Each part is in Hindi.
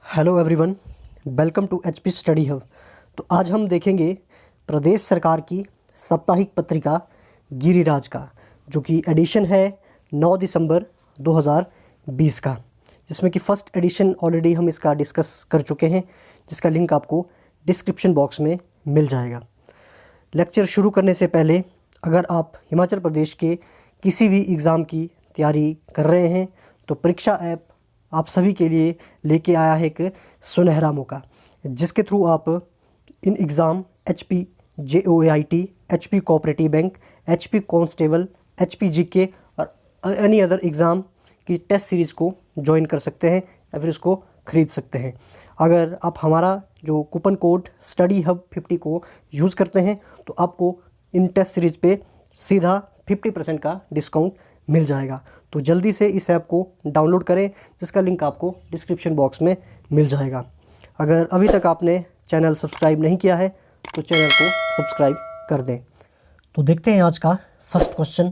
Hello everyone, welcome to HP study hub. तो आज हम देखेंगे प्रदेश सरकार की साप्ताहिक पत्रिका गिरिराज का, जो कि एडिशन है 9 दिसंबर 2020 का, जिसमें कि फ़र्स्ट एडिशन ऑलरेडी हम इसका डिस्कस कर चुके हैं, जिसका लिंक आपको डिस्क्रिप्शन बॉक्स में मिल जाएगा। लेक्चर शुरू करने से पहले अगर आप हिमाचल प्रदेश के किसी भी एग्ज़ाम की तैयारी कर रहे हैं तो परीक्षा ऐप आप सभी के लिए लेके आया है एक सुनहरा मौका, जिसके थ्रू आप in exam HP JOAIT, HP cooperative bank, HP constable, HP GK और एनी अदर एग्ज़ाम की टेस्ट सीरीज़ को ज्वाइन कर सकते हैं या फिर उसको ख़रीद सकते हैं। अगर आप हमारा जो कूपन कोड स्टडी हब 50 को यूज़ करते हैं तो आपको इन टेस्ट सीरीज़ पे सीधा 50% का डिस्काउंट मिल जाएगा। तो जल्दी से इस ऐप को डाउनलोड करें, जिसका लिंक आपको डिस्क्रिप्शन बॉक्स में मिल जाएगा। अगर अभी तक आपने चैनल सब्सक्राइब नहीं किया है तो चैनल को सब्सक्राइब कर दें। तो देखते हैं आज का फर्स्ट क्वेश्चन,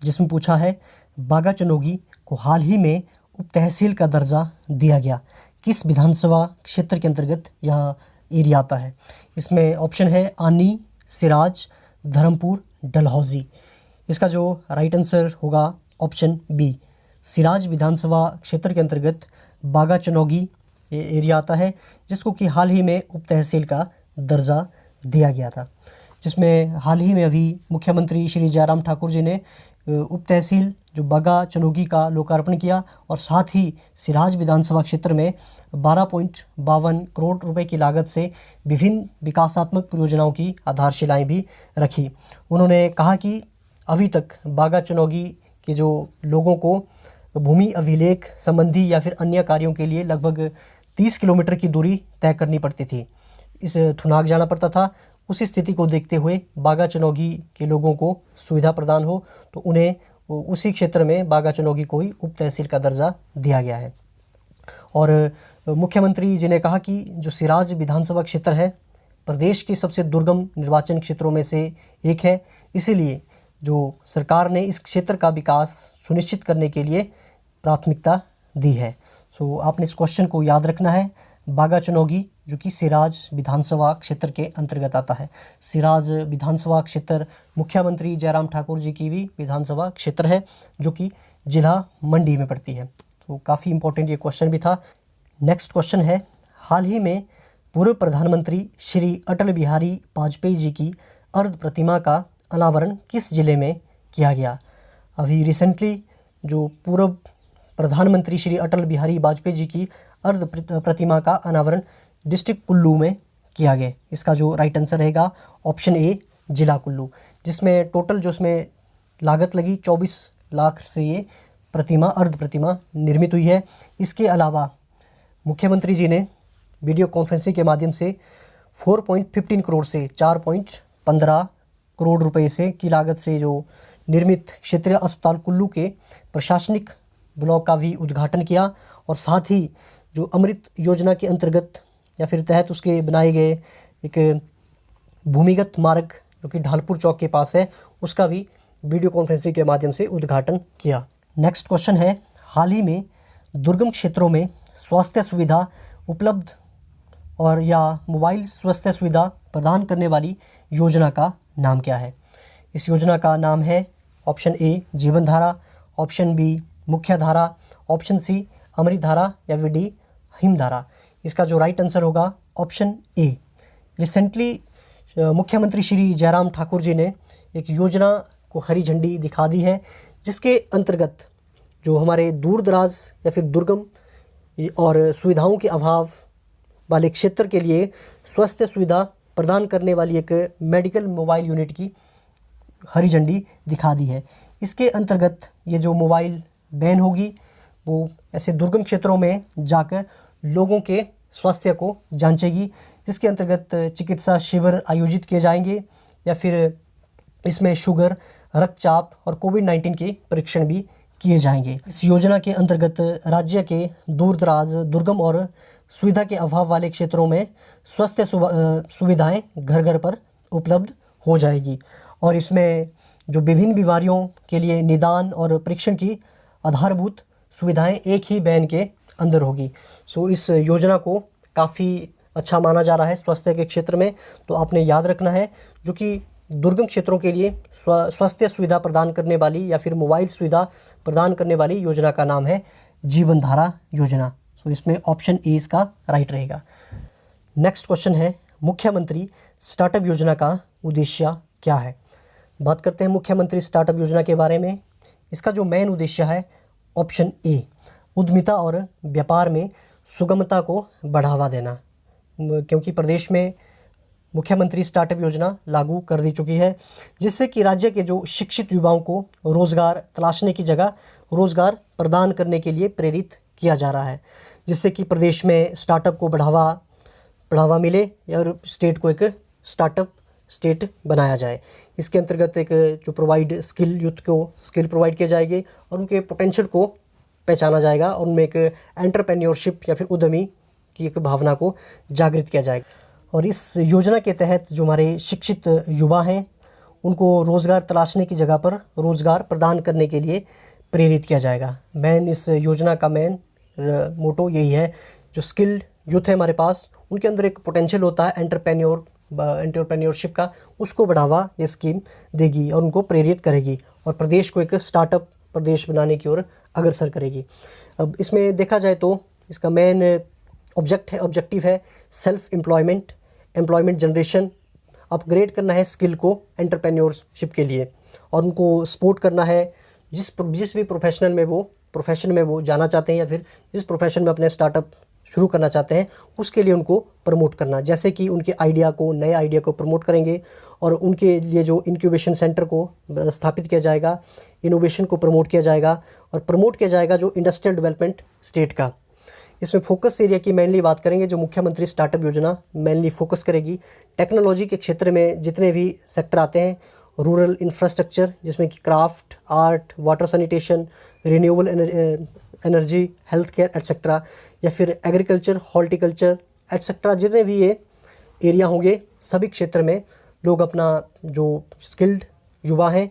जिसमें पूछा है बागा चनोगी को हाल ही में उप तहसील का दर्जा दिया गया, किस विधानसभा क्षेत्र के अंतर्गत यह एरिया आता है। इसमें ऑप्शन है आनी, सिराज, धर्मपुर, डलहौजी। इसका जो राइट आंसर होगा ऑप्शन बी, सिराज विधानसभा क्षेत्र के अंतर्गत बागा चनोगी ये एरिया आता है, जिसको कि हाल ही में उप तहसील का दर्जा दिया गया था। जिसमें हाल ही में अभी मुख्यमंत्री श्री जयराम ठाकुर जी ने उप तहसील जो बागा चनोगी का लोकार्पण किया और साथ ही सिराज विधानसभा क्षेत्र में 12.52 करोड़ रुपए की लागत से विभिन्न विकासात्मक परियोजनाओं की आधारशिलाएं भी रखी। उन्होंने कहा कि अभी तक बागा चनोगी के जो लोगों को भूमि अभिलेख संबंधी या फिर अन्य कार्यों के लिए लगभग 30 किलोमीटर की दूरी तय करनी पड़ती थी, इस थुनाग जाना पड़ता था। उसी स्थिति को देखते हुए बागा चनोगी के लोगों को सुविधा प्रदान हो तो उन्हें उसी क्षेत्र में बागा चनोगी को ही उप तहसील का दर्जा दिया गया है। और मुख्यमंत्री जी ने कहा कि जो सिराज विधानसभा क्षेत्र है प्रदेश के सबसे दुर्गम निर्वाचन क्षेत्रों में से एक है, इसीलिए जो सरकार ने इस क्षेत्र का विकास सुनिश्चित करने के लिए प्राथमिकता दी है। सो आपने इस क्वेश्चन को याद रखना है, बागा चनोगी जो कि सिराज विधानसभा क्षेत्र के अंतर्गत आता है। सिराज विधानसभा क्षेत्र मुख्यमंत्री जयराम ठाकुर जी की भी विधानसभा क्षेत्र है, जो कि जिला मंडी में पड़ती है। तो काफ़ी इंपॉर्टेंट ये क्वेश्चन भी था। नेक्स्ट क्वेश्चन है, हाल ही में पूर्व प्रधानमंत्री श्री अटल बिहारी वाजपेयी जी की अर्ध प्रतिमा का अनावरण किस जिले में किया गया। अभी रिसेंटली जो पूर्व प्रधानमंत्री श्री अटल बिहारी वाजपेयी जी की अर्ध प्रतिमा का अनावरण डिस्ट्रिक्ट कुल्लू में किया गया। इसका जो राइट आंसर रहेगा ऑप्शन ए, जिला कुल्लू, जिसमें टोटल जो इसमें लागत लगी 24 लाख से ये प्रतिमा अर्ध प्रतिमा निर्मित हुई है। इसके अलावा मुख्यमंत्री जी ने वीडियो कॉन्फ्रेंसिंग के माध्यम से 4.15 करोड़ से 4.15 करोड़ रुपए से की लागत से जो निर्मित क्षेत्रीय अस्पताल कुल्लू के प्रशासनिक ब्लॉक का भी उद्घाटन किया और साथ ही जो अमृत योजना के अंतर्गत या फिर तहत उसके बनाए गए एक भूमिगत मार्ग जो कि ढालपुर चौक के पास है, उसका भी वीडियो कॉन्फ्रेंसिंग के माध्यम से उद्घाटन किया। नेक्स्ट क्वेश्चन है, हाल ही में दुर्गम क्षेत्रों में स्वास्थ्य सुविधा उपलब्ध और या मोबाइल स्वास्थ्य सुविधा प्रदान करने वाली योजना का नाम क्या है। इस योजना का नाम है ऑप्शन ए, जीवन धारा, ऑप्शन बी, मुख्य धारा, ऑप्शन सी, अमृत धारा या फिर डी, हिम धारा। इसका जो राइट आंसर होगा ऑप्शन ए। रिसेंटली मुख्यमंत्री श्री जयराम ठाकुर जी ने एक योजना को हरी झंडी दिखा दी है, जिसके अंतर्गत जो हमारे दूर दराज या फिर दुर्गम और सुविधाओं के अभाव वाले क्षेत्र के लिए स्वास्थ्य सुविधा प्रदान करने वाली एक मेडिकल मोबाइल यूनिट की हरी झंडी दिखा दी है। इसके अंतर्गत ये जो मोबाइल वैन होगी वो ऐसे दुर्गम क्षेत्रों में जाकर लोगों के स्वास्थ्य को जांचेगी, जिसके अंतर्गत चिकित्सा शिविर आयोजित किए जाएंगे या फिर इसमें शुगर, रक्तचाप और कोविड-19 के परीक्षण भी किए जाएंगे। इस योजना के अंतर्गत राज्य के दूर दराज, दुर्गम और सुविधा के अभाव वाले क्षेत्रों में स्वास्थ्य सुविधाएं घर घर पर उपलब्ध हो जाएगी और इसमें जो विभिन्न बीमारियों के लिए निदान और परीक्षण की आधारभूत सुविधाएं एक ही वैन के अंदर होगी। सो इस योजना को काफ़ी अच्छा माना जा रहा है स्वास्थ्य के क्षेत्र में। तो आपने याद रखना है, जो कि दुर्गम क्षेत्रों के लिए स्वास्थ्य सुविधा प्रदान करने वाली या फिर मोबाइल सुविधा प्रदान करने वाली योजना का नाम है जीवन धारा योजना। सो इसमें ऑप्शन ए इसका राइट रहेगा। नेक्स्ट क्वेश्चन है, मुख्यमंत्री स्टार्टअप योजना का उद्देश्य क्या है। बात करते हैं मुख्यमंत्री स्टार्टअप योजना के बारे में। इसका जो मेन उद्देश्य है, ऑप्शन ए, उद्यमिता और व्यापार में सुगमता को बढ़ावा देना। क्योंकि प्रदेश में मुख्यमंत्री स्टार्टअप योजना लागू कर दी चुकी है, जिससे कि राज्य के जो शिक्षित युवाओं को रोज़गार तलाशने की जगह रोज़गार प्रदान करने के लिए प्रेरित किया जा रहा है, जिससे कि प्रदेश में स्टार्टअप को बढ़ावा मिले और स्टेट को एक स्टार्टअप स्टेट बनाया जाए। इसके अंतर्गत एक जो प्रोवाइड स्किल, यूथ को स्किल प्रोवाइड किए जाएंगे और उनके पोटेंशियल को पहचाना जाएगा और उनमें एक एंटरप्रेन्योरशिप या फिर उद्यमी की एक भावना को जागृत किया जाएगा। और इस योजना के तहत जो हमारे शिक्षित युवा हैं, उनको रोज़गार तलाशने की जगह पर रोज़गार प्रदान करने के लिए प्रेरित किया जाएगा। इस योजना का मेन मोटो यही है, जो स्किल्ड यूथ है हमारे पास, उनके अंदर एक पोटेंशियल होता है एंटरप्रेन्योरशिप का, उसको बढ़ावा ये स्कीम देगी और उनको प्रेरित करेगी और प्रदेश को एक स्टार्टअप प्रदेश बनाने की ओर अग्रसर करेगी। अब इसमें देखा जाए तो इसका मेन ऑब्जेक्टिव है सेल्फ एम्प्लॉयमेंट जनरेशन, अपग्रेड करना है स्किल को एंटरप्रेन्योरशिप के लिए और उनको सपोर्ट करना है जिस भी प्रोफेशन में वो जाना चाहते हैं या फिर जिस प्रोफेशन में अपने स्टार्टअप शुरू करना चाहते हैं, उसके लिए उनको प्रमोट करना। जैसे कि उनके नए आइडिया को प्रमोट करेंगे और उनके लिए जो इंक्यूबेशन सेंटर को स्थापित किया जाएगा, इनोवेशन को प्रमोट किया जाएगा और प्रमोट किया जाएगा जो इंडस्ट्रियल डेवलपमेंट स्टेट का। इसमें फोकस एरिया की मेनली बात करेंगे, जो मुख्यमंत्री स्टार्टअप योजना मेनली फोकस करेगी टेक्नोलॉजी के क्षेत्र में जितने भी सेक्टर आते हैं, रूरल इंफ्रास्ट्रक्चर जिसमें कि craft, art, water sanitation, renewable energy, health care etcetera, या फिर एग्रीकल्चर, हॉर्टिकल्चर एट्सेट्रा, जितने भी ये एरिया होंगे, सभी क्षेत्र में लोग अपना जो स्किल्ड युवा हैं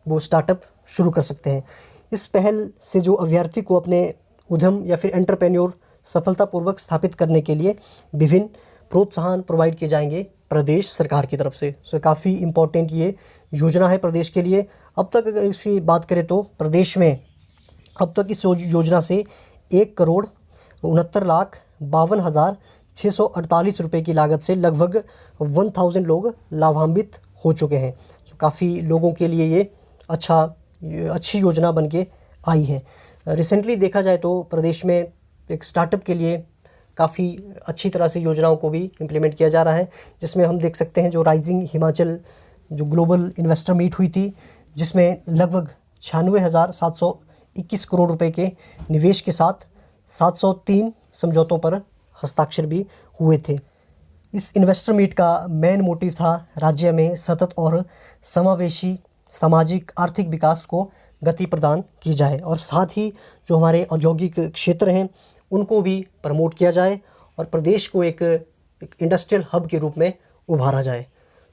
वो स्टार्टअप शुरू कर सकते हैं। इस पहल से जो अभ्यर्थी को अपने उद्यम या फिर एंटरप्रेन्योर सफलतापूर्वक स्थापित करने के लिए विभिन्न प्रोत्साहन प्रोवाइड किए जाएंगे प्रदेश सरकार की तरफ से। सो काफ़ी इम्पोर्टेंट ये योजना है प्रदेश के लिए। अब तक अगर इसकी बात करें तो प्रदेश में अब तक इस योजना से 1,69,52,648 रुपये की लागत से लगभग 1000 लोग लाभान्वित हो चुके हैं। सो काफ़ी लोगों के लिए ये अच्छी योजना बन के आई है। रिसेंटली देखा जाए तो प्रदेश में एक स्टार्टअप के लिए काफ़ी अच्छी तरह से योजनाओं को भी इम्प्लीमेंट किया जा रहा है, जिसमें हम देख सकते हैं जो राइजिंग हिमाचल जो ग्लोबल इन्वेस्टर मीट हुई थी, जिसमें लगभग 96,721 करोड़ रुपए के निवेश के साथ 703 समझौतों पर हस्ताक्षर भी हुए थे। इस इन्वेस्टर मीट का मेन मोटिव था राज्य में सतत और समावेशी सामाजिक आर्थिक विकास को गति प्रदान की जाए और साथ ही जो हमारे औद्योगिक क्षेत्र हैं उनको भी प्रमोट किया जाए और प्रदेश को एक इंडस्ट्रियल हब के रूप में उभारा जाए।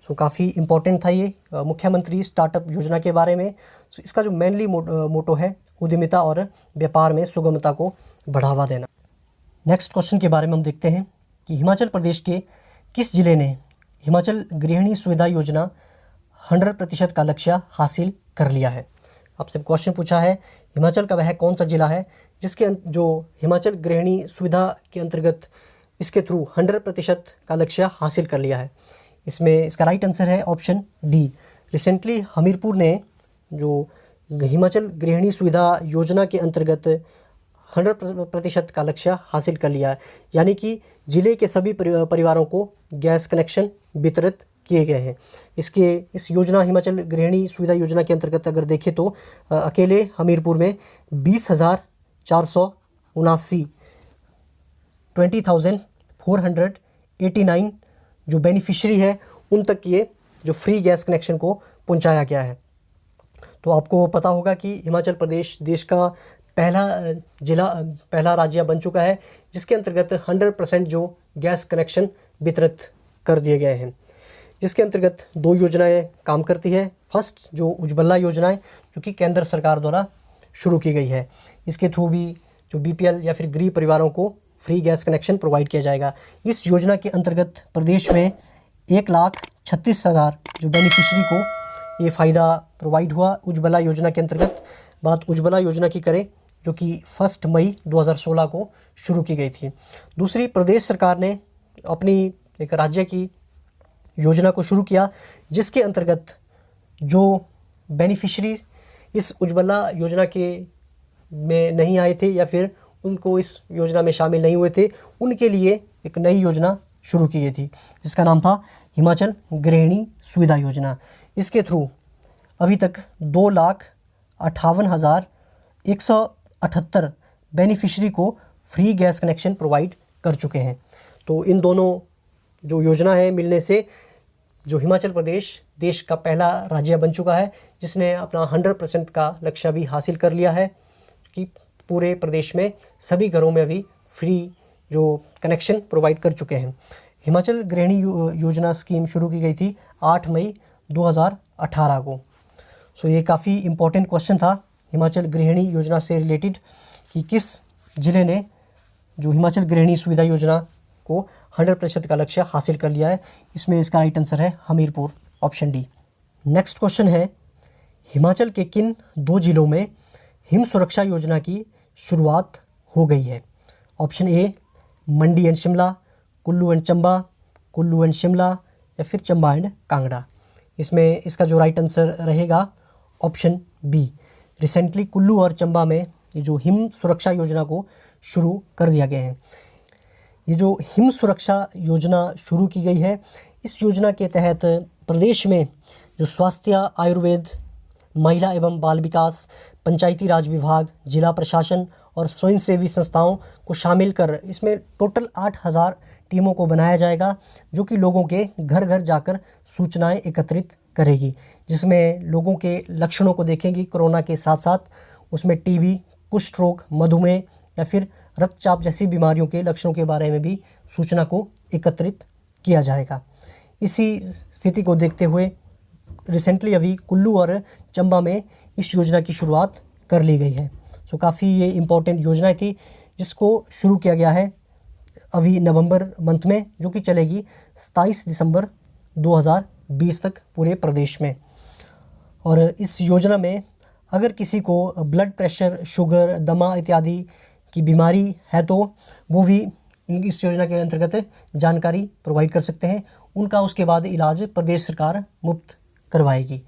सो काफ़ी इम्पोर्टेंट था ये मुख्यमंत्री स्टार्टअप योजना के बारे में। सो इसका जो मेनली मोटो है उद्यमिता और व्यापार में सुगमता को बढ़ावा देना। नेक्स्ट क्वेश्चन के बारे में हम देखते हैं कि हिमाचल प्रदेश के किस जिले ने हिमाचल गृहिणी सुविधा योजना 100% का लक्ष्य हासिल कर लिया है। आपसे क्वेश्चन पूछा है हिमाचल का वह कौन सा जिला है जिसके जो हिमाचल गृहिणी सुविधा के अंतर्गत इसके थ्रू 100% का लक्ष्य हासिल कर लिया है। इसमें इसका राइट आंसर है ऑप्शन डी। रिसेंटली हमीरपुर ने जो हिमाचल गृहिणी सुविधा योजना के अंतर्गत 100% का लक्ष्य हासिल कर लिया है, यानी कि ज़िले के सभी परिवारों को गैस कनेक्शन वितरित किए गए हैं। इस योजना हिमाचल गृहिणी सुविधा योजना के अंतर्गत अगर देखें तो अकेले हमीरपुर में 20,489 जो बेनिफिशियरी है उन तक ये जो फ्री गैस कनेक्शन को पहुंचाया गया है। तो आपको पता होगा कि हिमाचल प्रदेश देश का पहला राज्य बन चुका है जिसके अंतर्गत 100% जो गैस कनेक्शन वितरित कर दिए गए हैं, जिसके अंतर्गत 2 योजनाएं काम करती है। फर्स्ट जो उज्ज्वला योजना है जो कि केंद्र सरकार द्वारा शुरू की गई है, इसके थ्रू भी जो BPL या फिर गरीब परिवारों को फ्री गैस कनेक्शन प्रोवाइड किया जाएगा। इस योजना के अंतर्गत प्रदेश में 1,36,000 जो बेनिफिशरी को ये फ़ायदा प्रोवाइड हुआ उज्ज्वला योजना के अंतर्गत। बात उज्ज्वला योजना की करें जो कि 1 मई 2016 को शुरू की गई थी। दूसरी, प्रदेश सरकार ने अपनी एक राज्य की योजना को शुरू किया जिसके अंतर्गत जो बेनिफिशरी इस उज्ज्वला योजना के में नहीं आए थे या फिर उनको इस योजना में शामिल नहीं हुए थे, उनके लिए एक नई योजना शुरू की गई थी जिसका नाम था हिमाचल गृहिणी सुविधा योजना। इसके थ्रू अभी तक 2,58,178 बेनिफिशरी को फ्री गैस कनेक्शन प्रोवाइड कर चुके हैं। तो इन दोनों जो योजना है मिलने से जो हिमाचल प्रदेश देश का पहला राज्य बन चुका है जिसने अपना 100% का लक्ष्य भी हासिल कर लिया है कि पूरे प्रदेश में सभी घरों में अभी फ्री जो कनेक्शन प्रोवाइड कर चुके हैं। हिमाचल गृहिणी योजना स्कीम शुरू की गई थी 8 मई 2018 को। सो ये काफ़ी इम्पोर्टेंट क्वेश्चन था हिमाचल गृहिणी योजना से रिलेटेड कि किस ज़िले ने जो हिमाचल गृहिणी सुविधा योजना को 100% का लक्ष्य हासिल कर लिया है। इसमें इसका राइट आंसर है Hamirpur, option D. Next question है, हिमाचल के किन 2 जिलों में हिम सुरक्षा योजना की शुरुआत हो गई है? Option A Mandi and Shimla, Kullu and Chamba, Kullu and Shimla या फिर चंबा एंड कांगड़ा। इसमें इसका जो राइट आंसर रहेगा ऑप्शन बी। रिसेंटली कुल्लू और चंबा में ये जो हिम सुरक्षा योजना को शुरू कर दिया गया है। ये जो हिम सुरक्षा योजना शुरू की गई है, इस योजना के तहत प्रदेश में जो स्वास्थ्य, आयुर्वेद, महिला एवं बाल विकास, पंचायती राज विभाग, जिला प्रशासन और स्वयंसेवी संस्थाओं को शामिल कर इसमें टोटल 8,000 टीमों को बनाया जाएगा जो कि लोगों के घर घर जाकर सूचनाएं एकत्रित करेगी, जिसमें लोगों के लक्षणों को देखेंगी कोरोना के साथ साथ उसमें टीबी, कुष्ठ रोग, मधुमेह या फिर रक्तचाप जैसी बीमारियों के लक्षणों के बारे में भी सूचना को एकत्रित किया जाएगा। इसी स्थिति को देखते हुए रिसेंटली अभी कुल्लू और चंबा में इस योजना की शुरुआत कर ली गई है। सो काफ़ी ये इम्पोर्टेंट योजना थी जिसको शुरू किया गया है अभी नवंबर मंथ में, जो कि चलेगी 27 दिसंबर 2020 तक पूरे प्रदेश में। और इस योजना में अगर किसी को ब्लड प्रेशर, शुगर, दमा इत्यादि की बीमारी है तो वो भी इस योजना के अंतर्गत जानकारी प्रोवाइड कर सकते हैं। उनका उसके बाद इलाज प्रदेश सरकार मुफ्त करवाएगी।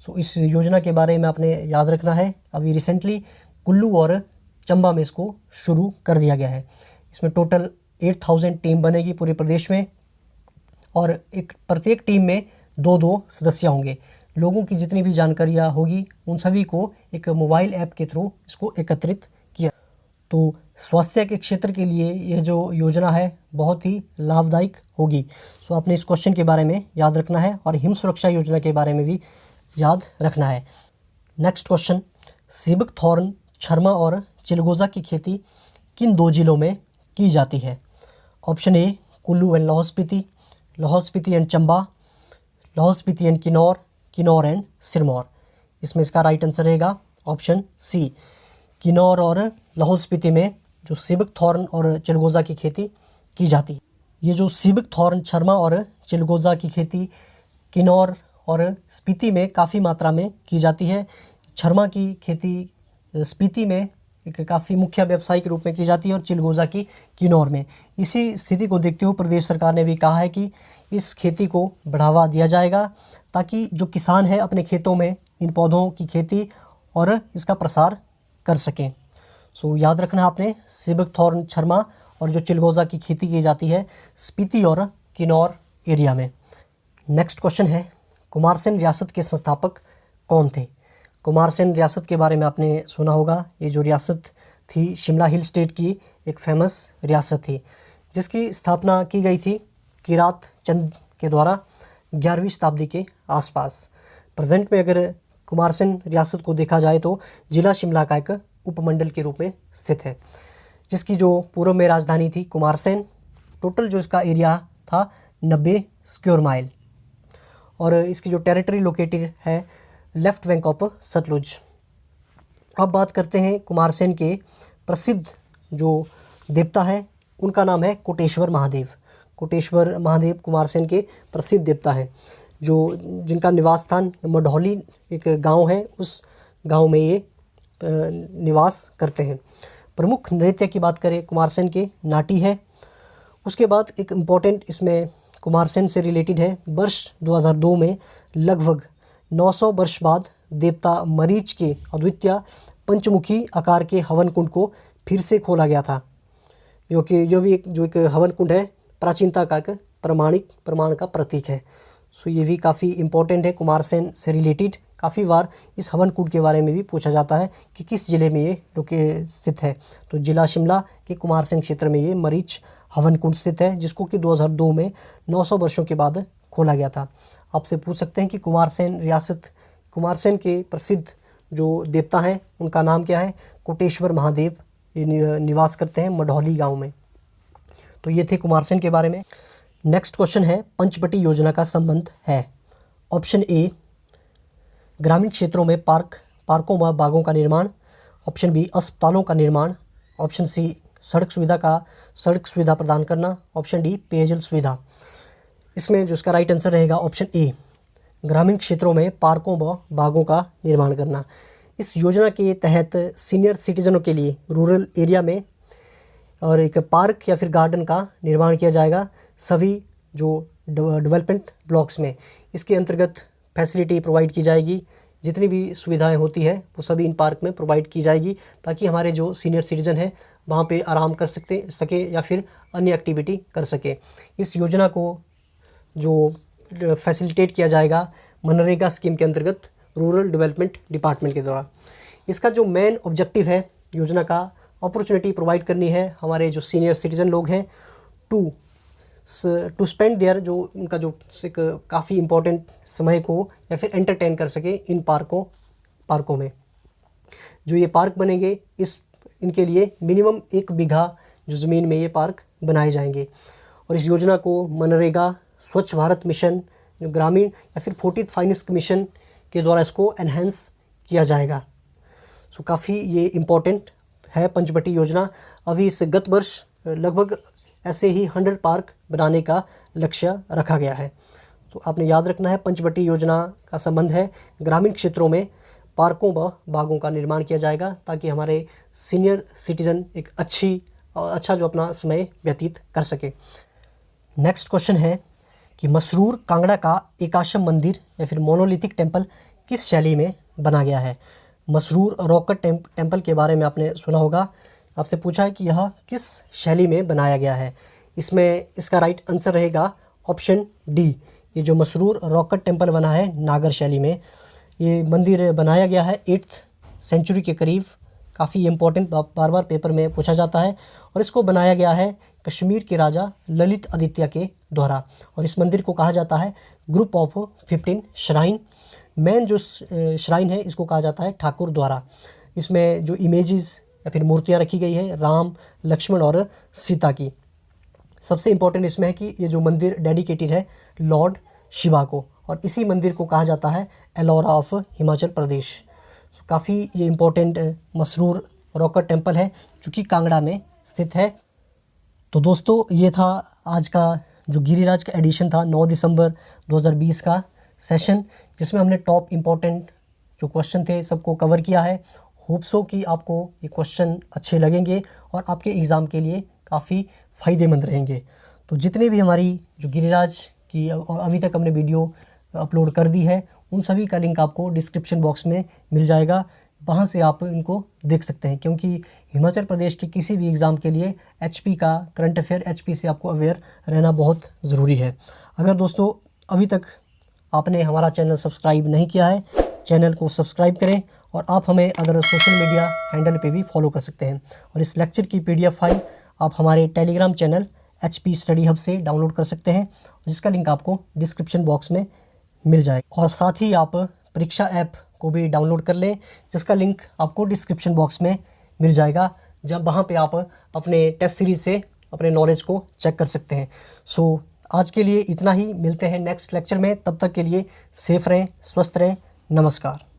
सो इस योजना के बारे में आपने याद रखना है। अभी रिसेंटली कुल्लू और चंबा में इसको शुरू कर दिया गया है। इसमें टोटल 8,000 टीम बनेगी पूरे प्रदेश में और प्रत्येक टीम में 2-2 सदस्य होंगे। लोगों की जितनी भी जानकारियाँ होगी उन सभी को एक मोबाइल ऐप के थ्रू इसको एकत्रित किया। तो स्वास्थ्य के क्षेत्र के लिए यह जो योजना है बहुत ही लाभदायक होगी। सो आपने इस क्वेश्चन के बारे में याद रखना है और हिम सुरक्षा योजना के बारे में भी याद रखना है। नेक्स्ट क्वेश्चन, सीबक थॉर्न, छरमा और चिलगोजा की खेती किन 2 जिलों में की जाती है? Option A Kullu and Lahaul Spiti, Lahaul Spiti and Chamba, Lahaul Spiti and Kinnaur, Kinnaur and Sirmaur. इसमें इसका राइट आंसर रहेगा ऑप्शन सी। किन्नौर और लाहौल स्पीति में जो सीबक थॉर्न और चिलगोजा की खेती की जाती है। ये जो सीबक थॉर्न, छरमा और चिलगोजा की खेती किन्नौर और स्पीति में काफ़ी मात्रा में की जाती है। छरमा की खेती स्पीति में एक काफ़ी मुख्य व्यवसाय के रूप में की जाती है और चिलगोजा की किन्नौर में। इसी स्थिति को देखते हुए प्रदेश सरकार ने भी कहा है कि इस खेती को बढ़ावा दिया जाएगा ताकि जो किसान है अपने खेतों में इन पौधों की खेती और इसका प्रसार कर सकें। सो याद रखना आपने, सीबक थॉर्न, छरमा और जो चिलगोजा की खेती की जाती है स्पीति और किन्नौर एरिया में। नेक्स्ट क्वेश्चन है, कुमारसेन रियासत के संस्थापक कौन थे? कुमारसेन रियासत के बारे में आपने सुना होगा। ये जो रियासत थी शिमला हिल स्टेट की एक फेमस रियासत थी जिसकी स्थापना की गई थी किरात चंद के द्वारा 11वीं शताब्दी के आसपास। प्रेजेंट में अगर कुमारसेन रियासत को देखा जाए तो जिला शिमला का एक उपमंडल के रूप में स्थित है, जिसकी जो पूर्व में राजधानी थी कुमारसेन। टोटल जो इसका एरिया था 90 स्क्वायर माइल और इसकी जो टेरिटरी लोकेटेड है लेफ्ट बैंक ऑफ सतलुज। अब बात करते हैं कुमारसेन के प्रसिद्ध जो देवता है उनका नाम है कोटेश्वर महादेव। कोटेश्वर महादेव कुमारसेन के प्रसिद्ध देवता हैं, जिनका निवास स्थान मढ़ौली एक गांव है, उस गांव में ये निवास करते हैं। प्रमुख नृत्य की बात करें कुमारसेन के, नाटी है। उसके बाद एक इम्पॉर्टेंट इसमें कुमारसेन से रिलेटेड है, वर्ष 2002 में लगभग 900 वर्ष बाद देवता मरीच के अद्वितीय पंचमुखी आकार के हवन कुंड को फिर से खोला गया था, जो भी एक हवन कुंड है, प्राचीनता का एक प्रमाण का प्रतीक है। सो ये भी काफ़ी इम्पोर्टेंट है, कुमारसेन से रिलेटेड। काफ़ी बार इस हवन कुंड के बारे में भी पूछा जाता है कि किस ज़िले में ये स्थित है। तो जिला शिमला के कुमारसेन क्षेत्र में ये मरीच हवन कुंड स्थित है, जिसको कि 2002 में 900 वर्षों के बाद खोला गया था। आपसे पूछ सकते हैं कि कुमारसेन के प्रसिद्ध जो देवता हैं उनका नाम क्या है? कोटेश्वर महादेव। ये निवास करते हैं मढ़ौली गांव में। तो ये थे कुमारसेन के बारे में। नेक्स्ट क्वेश्चन है, पंचवटी योजना का संबंध है। ऑप्शन ए, ग्रामीण क्षेत्रों में पार्कों व बागों का निर्माण। ऑप्शन बी, अस्पतालों का निर्माण। ऑप्शन सी, सड़क सुविधा प्रदान करना। ऑप्शन डी, पेयजल सुविधा। इसमें जो इसका राइट आंसर रहेगा ऑप्शन ए, ग्रामीण क्षेत्रों में पार्कों व बागों का निर्माण करना। इस योजना के तहत सीनियर सिटीजनों के लिए रूरल एरिया में और एक पार्क या फिर गार्डन का निर्माण किया जाएगा सभी जो डेवलपमेंट ब्लॉक्स में। इसके अंतर्गत फैसिलिटी प्रोवाइड की जाएगी, जितनी भी सुविधाएं होती हैं वो सभी इन पार्क में प्रोवाइड की जाएगी, ताकि हमारे जो सीनियर सिटीज़न हैं वहाँ पे आराम कर सके या फिर अन्य एक्टिविटी कर सके। इस योजना को जो फैसिलिटेट किया जाएगा मनरेगा स्कीम के अंतर्गत रूरल डेवलपमेंट डिपार्टमेंट के द्वारा। इसका जो मेन ऑब्जेक्टिव है योजना का, अपॉर्चुनिटी प्रोवाइड करनी है हमारे जो सीनियर सिटीज़न लोग हैं टू स्पेंड देयर, जो उनका जो एक काफ़ी इम्पोर्टेंट समय को या फिर एंटरटेन कर सके इन पार्कों में। जो ये पार्क बनेंगे इनके लिए मिनिमम 1 बीघा जो ज़मीन में ये पार्क बनाए जाएंगे। और इस योजना को मनरेगा, स्वच्छ भारत मिशन, जो ग्रामीण या फिर 14th फाइनेंस मिशन के द्वारा इसको एनहेंस किया जाएगा। सो काफ़ी ये इम्पोर्टेंट है पंचवटी योजना। अभी इस गत वर्ष लगभग ऐसे ही 100 पार्क बनाने का लक्ष्य रखा गया है। तो आपने याद रखना है, पंचवटी योजना का संबंध है ग्रामीण क्षेत्रों में पार्कों व बागों का निर्माण किया जाएगा, ताकि हमारे सीनियर सिटीज़न एक अच्छा जो अपना समय व्यतीत कर सके। नेक्स्ट क्वेश्चन है कि मसरूर कांगड़ा का एकाशम मंदिर या फिर मोनोलिथिक टेम्पल किस शैली में बना गया है? मसरूर रॉकेट टेम्पल के बारे में आपने सुना होगा। आपसे पूछा है कि यह किस शैली में बनाया गया है। इसमें इसका राइट आंसर रहेगा ऑप्शन डी। ये जो मसरूर रॉकेट टेम्पल बना है नागर शैली में, ये मंदिर बनाया गया है 8th सेंचुरी के करीब। काफ़ी इम्पोर्टेंट, बार बार पेपर में पूछा जाता है। और इसको बनाया गया है कश्मीर के राजा ललित आदित्य के द्वारा। और इस मंदिर को कहा जाता है ग्रुप ऑफ 15 श्राइन। मेन जो श्राइन है इसको कहा जाता है ठाकुर द्वारा। इसमें जो इमेजेस या फिर मूर्तियाँ रखी गई है राम, लक्ष्मण और सीता की। सबसे इम्पोर्टेंट इसमें है कि ये जो मंदिर डेडिकेटेड है लॉर्ड शिवा को, और इसी मंदिर को कहा जाता है एलोरा ऑफ हिमाचल प्रदेश। काफ़ी ये इम्पोर्टेंट मसरूर रॉकेट टेम्पल है जो कि कांगड़ा में स्थित है। तो दोस्तों ये था आज का जो गिरिराज का एडिशन था 9 दिसंबर 2020 का सेशन, जिसमें हमने टॉप इम्पोर्टेंट जो क्वेश्चन थे सबको कवर किया है। होप सो कि आपको ये क्वेश्चन अच्छे लगेंगे और आपके एग्ज़ाम के लिए काफ़ी फ़ायदेमंद रहेंगे। तो जितने भी हमारी जो गिरिराज की और अभी तक हमने वीडियो अपलोड कर दी है, उन सभी का लिंक आपको डिस्क्रिप्शन बॉक्स में मिल जाएगा। वहाँ से आप इनको देख सकते हैं, क्योंकि हिमाचल प्रदेश के किसी भी एग्ज़ाम के लिए एचपी का करंट अफेयर, एचपी से आपको अवेयर रहना बहुत ज़रूरी है। अगर दोस्तों अभी तक आपने हमारा चैनल सब्सक्राइब नहीं किया है, चैनल को सब्सक्राइब करें और आप हमें अदर सोशल मीडिया हैंडल पे भी फॉलो कर सकते हैं। और इस लेक्चर की PDF फाइल आप हमारे Telegram channel HP study hub से डाउनलोड कर सकते हैं, जिसका लिंक आपको डिस्क्रिप्शन बॉक्स में मिल जाएगा। और साथ ही आप परीक्षा ऐप को भी डाउनलोड कर लें, जिसका लिंक आपको डिस्क्रिप्शन बॉक्स में मिल जाएगा, जब वहाँ पे आप अपने टेस्ट सीरीज़ से अपने नॉलेज को चेक कर सकते हैं। सो आज के लिए इतना ही, मिलते हैं नेक्स्ट लेक्चर में। तब तक के लिए सेफ रहें, स्वस्थ रहें, नमस्कार।